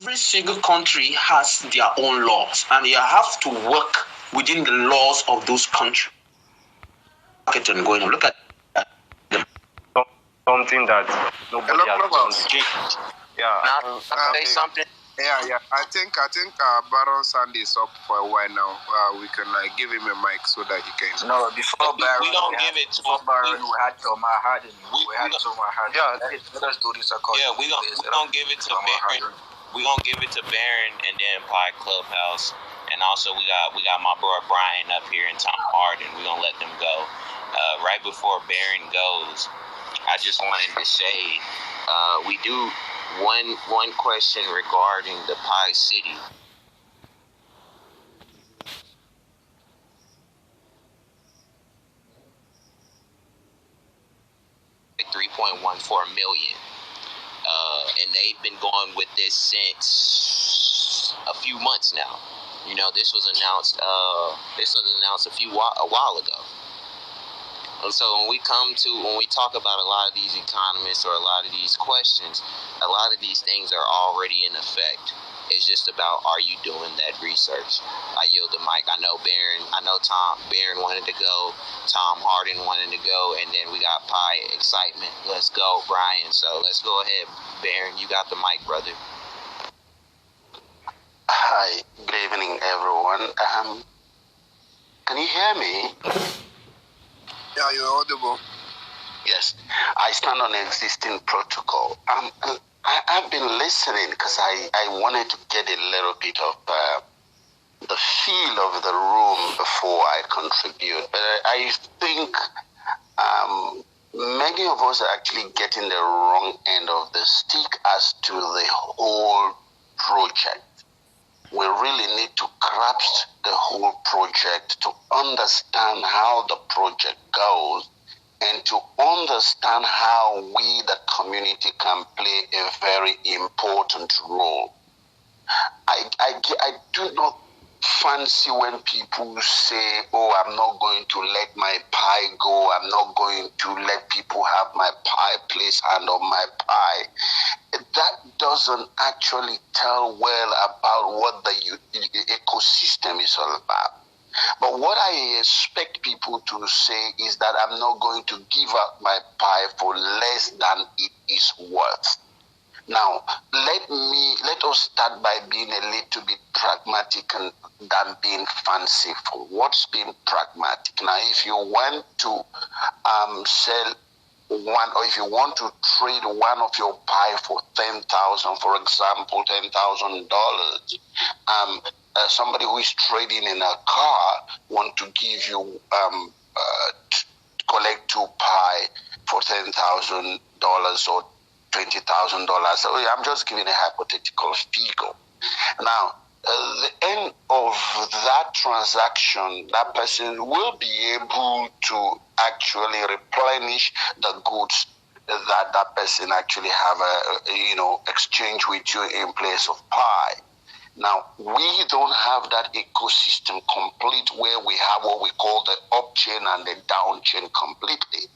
Every single country has their own laws, and you have to work within the laws of those countries. Going on, look at something that nobody has done. Yeah, I say something. Yeah. I think Baron Sandy is up for a while now. We can give him a mic so that he can. No, before Baron, we don't give it. Before Baron, we had Tomar Harden. We had Tomar Harden. Yeah, let us do this according. Yeah, we don't give it to Baron. We gonna give it to Baron and then Pie Clubhouse, and also we got my bro Brian up here and Tom Harden. We gonna let them go. Right before Baron goes, I just wanted to say we do. One question regarding the Pie City. 3.14 million. And they've been going with this since a few months now. You know, this was announced a while ago. And so when we talk about a lot of these economists or a lot of these questions, a lot of these things are already in effect. It's just about, are you doing that research? I yield the mic. I know Baron wanted to go, Tom Harden wanted to go, and then we got Pie Excitement. Let's go, Brian. So let's go ahead, Baron. You got the mic, brother. Hi, good evening, everyone. Can you hear me? Yeah, you're audible. Yes, I stand on existing protocol. I've been listening because I wanted to get a little bit of the feel of the room before I contribute. But I think many of us are actually getting the wrong end of the stick as to the whole project. We really need to grasp the whole project to understand how the project goes and to understand how we, the community, can play a very important role. I do not fancy when people say, oh, I'm not going to let my pie go, I'm not going to let people have my pie, place hand on my pie. That doesn't actually tell well about what the ecosystem is all about. But what I expect people to say is that I'm not going to give up my pie for less than it is worth. Now, let us start by being a little bit pragmatic than being fanciful. What's being pragmatic? Now, if you want to sell one, or if you want to trade one of your pie for $10,000, for example, $10,000, somebody who is trading in a car want to give you collect two pie for $10,000 or $20,000. So I'm just giving a hypothetical figure. Now, the end of that transaction, that person will be able to actually replenish the goods that person actually have exchange with you in place of pie. Now, we don't have that ecosystem complete where we have what we call the up chain and the down chain completely.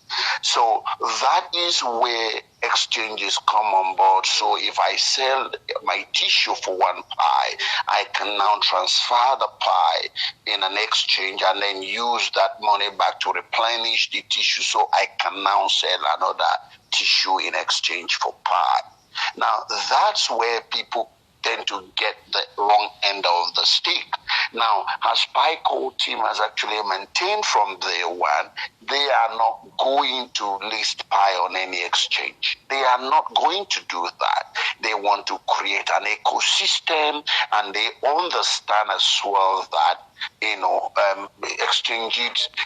So that is where exchanges come on board. So if I sell my tissue for one pie, I can now transfer the pie in an exchange and then use that money back to replenish the tissue so I can now sell another tissue in exchange for pie. Now, that's where people tend to get the wrong end of the stick. Now, as Pico team has actually maintained from day one, they are not going to list pie on any exchange. They are not going to do that. They want to create an ecosystem, and they understand as well that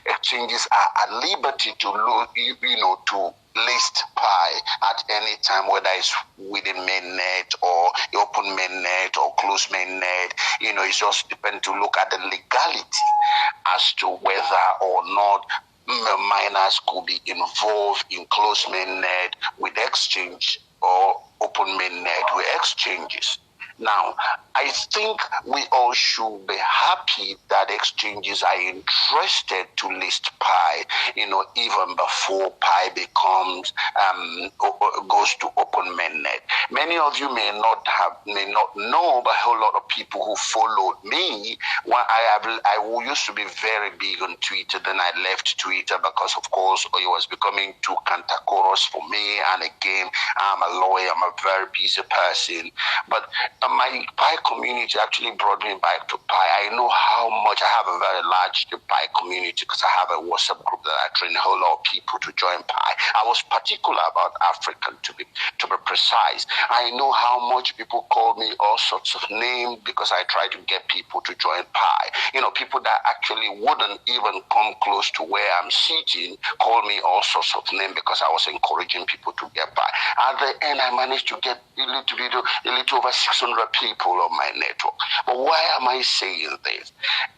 exchanges are at liberty to list pie at any time, whether it's within mainnet or open mainnet or closed mainnet. It just depends to look at the legality as to whether or not miners could be involved in closed mainnet with exchange or open mainnet with exchanges. Now, I think we all should be happy that exchanges are interested to list Pi, even before Pi becomes goes to open mainnet. Many of you may not know, but a whole lot of people who followed me. I used to be very big on Twitter. Then I left Twitter because, of course, it was becoming too cantankerous for me. And again, I'm a lawyer. I'm a very busy person. But my Pi community actually brought me back to Pi. I know how much I have a very large Pi community because I have a WhatsApp group that I train a whole lot of people to join Pi. I was particular about African to be precise. I know how much people call me all sorts of names because I try to get people to join Pi. People that actually wouldn't even come close to where I'm sitting call me all sorts of names because I was encouraging people to get Pi. At the end, I managed to get a little over 600 people on my network. But why am I saying this?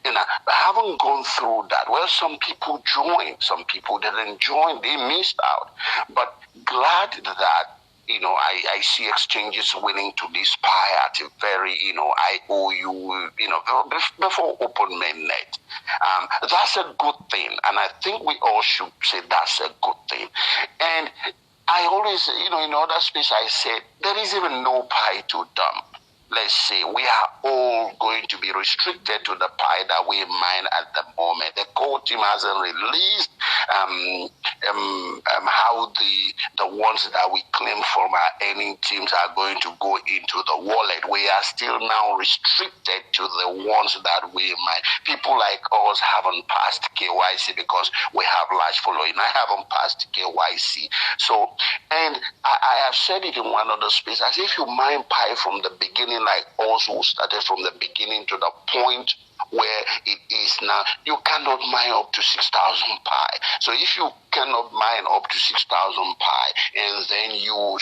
I haven't gone through that. Well, some people joined, some people didn't join, they missed out. But glad that I see exchanges willing to list Pi at a very, IOU, before open mainnet. That's a good thing. And I think we all should say that's a good thing. And I always, in other space, I said, there is even no Pi to dump. Let's say we are all going to be restricted to the Pi that we mine at the moment. The core team hasn't released how the ones that we claim from our earning teams are going to go into the wallet. We are still now restricted to the ones that we mine. People like us haven't passed KYC because we have large following. I haven't passed KYC. So, and I have said it in one other space, as if you mine Pi from the beginning, like us who started from the beginning to the point where it is now, you cannot mine up to 6,000 Pi. So if you cannot mine up to 6,000 Pi and then you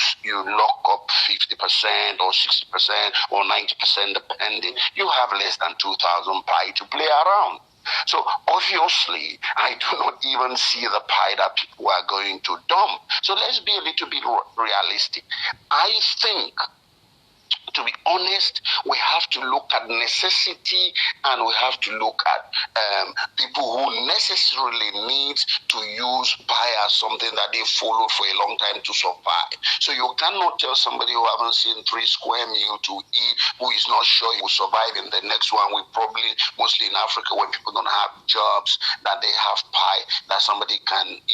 lock up 50% or 60% or 90% depending, you have less than 2,000 Pi to play around. So obviously, I do not even see the Pi that people are going to dump. So let's be a little bit realistic. I think, to be honest, we have to look at necessity and we have to look at people who necessarily need to use Pi as something that they followed for a long time to survive. So you cannot tell somebody who haven't seen 3 square meal to eat, who is not sure he will survive in the next one. We probably, mostly in Africa, when people don't have jobs, that they have Pi, that somebody can,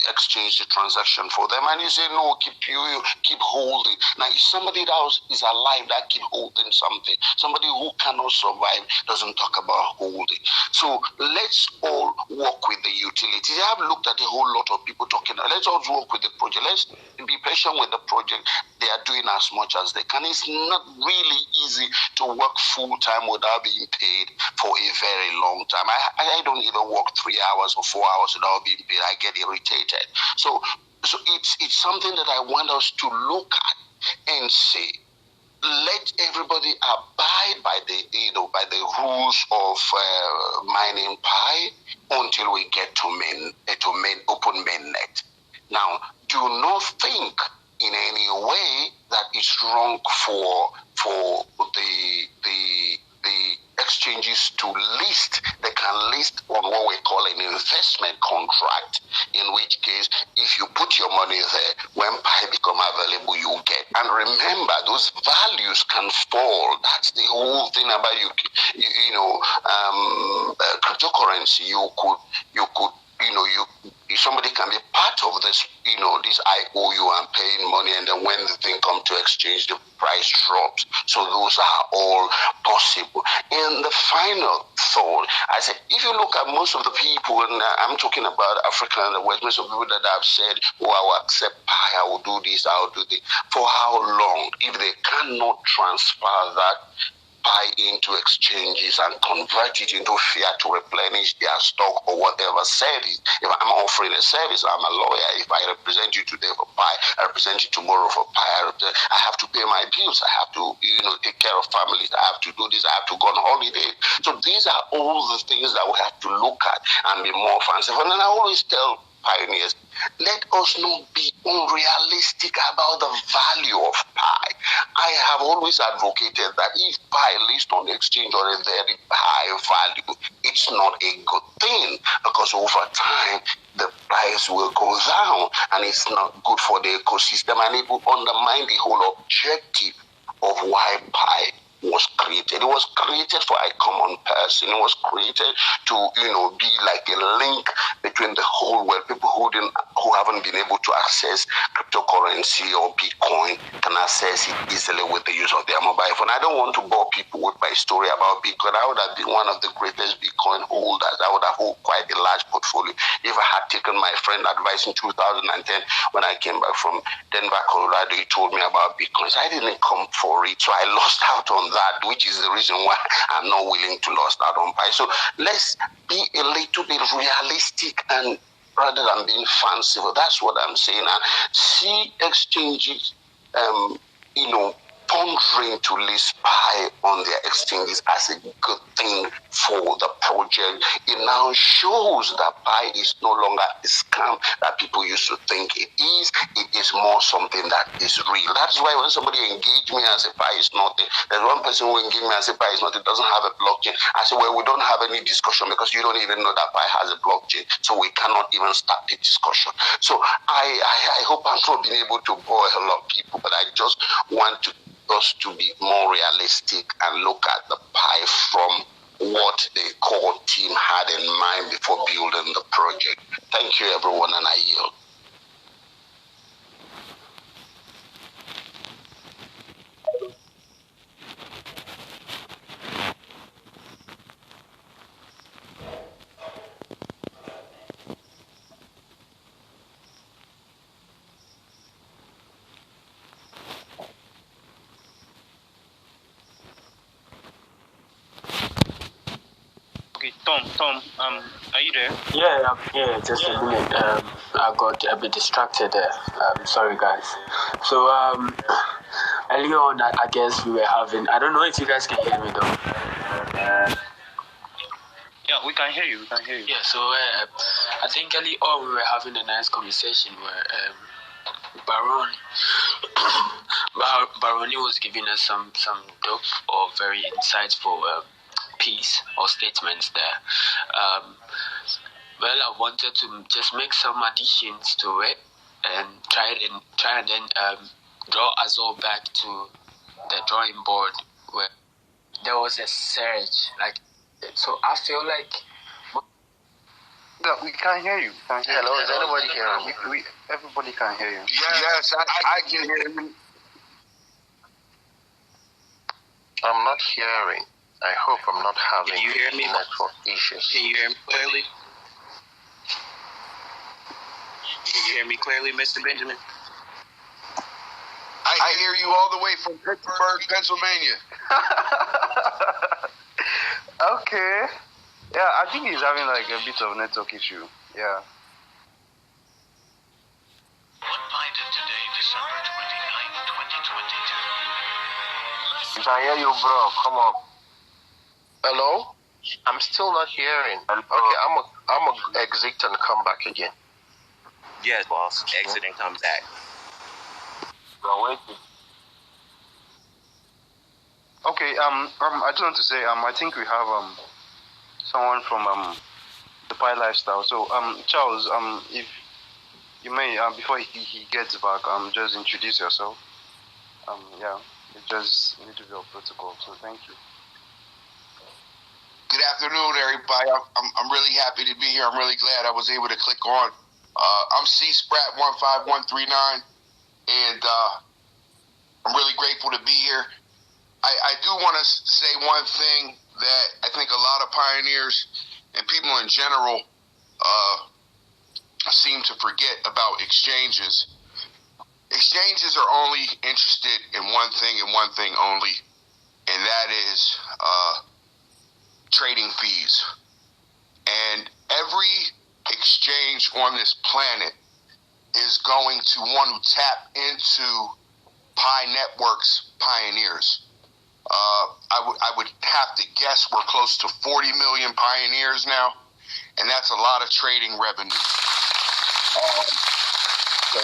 exchange the transaction for them. And you say, no, keep holding. Now, if somebody else is alive that keep holding something, somebody who cannot survive doesn't talk about holding. So let's all work with the utilities. I have looked at a whole lot of people talking. Let's all work with the project. Let's be patient with the project. They are doing as much as they can. It's not really easy to work full time without being paid for a very long time. I don't even work 3 hours or 4 hours without being paid. I get irritated. So it's something that I want us to look at and say, let everybody abide by the rules of mining Pi until we get to open mainnet. Now, do not think in any way that it's wrong for the exchanges to list. They can list on what we call an investment contract, in which case, if you put your money there, when Pi become available, you get. And remember, those values can fall. That's the whole thing about cryptocurrency. Somebody can be part of this, this IOU and paying money, and then when the thing comes to exchange, the price drops. So those are all possible. And the final thought, I said, if you look at most of the people, and I'm talking about Africa and the West, most of the people that have said, oh, I will accept Pi, I will do this, I will do this. For how long? If they cannot transfer that Pi into exchanges and convert it into fiat to replenish their stock or whatever service. If I'm offering a service, I'm a lawyer. If I represent you today for Pi, I represent you tomorrow for Pi. I have to pay my bills. I have to, take care of families. I have to do this. I have to go on holiday. So these are all the things that we have to look at and be more fanciful. And I always tell pioneers, let us not be unrealistic about the value of pi. I have always advocated that if pi lists on the exchange on a very high value, it's not a good thing, because over time the price will go down and it's not good for the ecosystem, and it will undermine the whole objective of why pi was created. It was created for a common person. It was created to, be like a link between the whole world. People who haven't been able to access cryptocurrency or Bitcoin can access it easily with the use of their mobile phone. I don't want to bore people with my story about Bitcoin. I would have been one of the greatest Bitcoin holders. I would have held quite a large portfolio if I had taken my friend advice in 2010 when I came back from Denver, Colorado. He told me about Bitcoin. So I didn't come for it, so I lost out on that, which is the reason why I'm not willing to lose out on pi. So let's be a little bit realistic, and rather than being fanciful, that's what I'm saying. And see exchanges, pondering to list pi on their exchanges as a good thing for the project. It now shows that pi is no longer a scam that people used to think it is. It is more something that is real. That's why when somebody engaged me and said pi is nothing, there's one person who engaged me and said pi is nothing, doesn't have a blockchain. I said, well, we don't have any discussion because you don't even know that pi has a blockchain, so we cannot even start the discussion. So I hope I'm not being able to bore a lot of people, but I just want us to be more realistic and look at the pi from what the core team had in mind before building the project. Thank you, everyone, and I yield. Okay, Tom, are you there? Yeah, I'm here. Just a minute. I got a bit distracted there. Sorry, guys. So, earlier on, I guess we were having. I don't know if you guys can hear me though. Yeah, we can hear you. Yeah. So, I think early on we were having a nice conversation where Baroni was giving us some dope or very insightful piece or statements there. Well, I wanted to just make some additions to it and try and then draw us all back to the drawing board where there was a surge. So I feel like. No, we can't hear you. Hello, is anybody hearing me? Everybody can hear you. Yes, I can hear you. I'm not hearing. I hope I'm not having Can you hear me? network issues. Can you hear me clearly? Can you hear me clearly, Mr. Benjamin? I hear you all the way from Pittsburgh, Pennsylvania. Okay. Yeah, I think he's having like a bit of network issue. Yeah. What Pi did today, December 29, 2022. I can hear you, bro. Come on. Hello? I'm still not hearing. Okay, I'm a exit and come back again. Yes, boss. Exit and come back. Okay. I just want to say I think we have someone from the Pi Lifestyle. So Charles, if you may before he gets back, just introduce yourself. Yeah, it just need to be a protocol. So thank you. Good afternoon, everybody. I'm really happy to be here. I'm really glad I was able to click on. I'm C Sprat 15139, and I'm really grateful to be here. I do want to say one thing that I think a lot of pioneers and people in general seem to forget about exchanges. Exchanges are only interested in one thing and one thing only, and that is trading fees. And every exchange on this planet is going to want to tap into Pi Network's pioneers. I would have to guess we're close to 40 million pioneers now, and that's a lot of trading revenue. So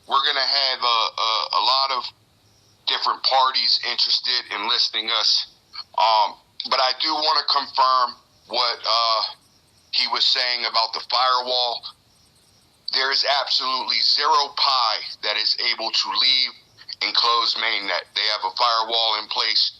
we're gonna have a lot of different parties interested in listing us. But I do want to confirm what he was saying about the firewall. There is absolutely zero Pi that is able to leave enclosed mainnet. They have a firewall in place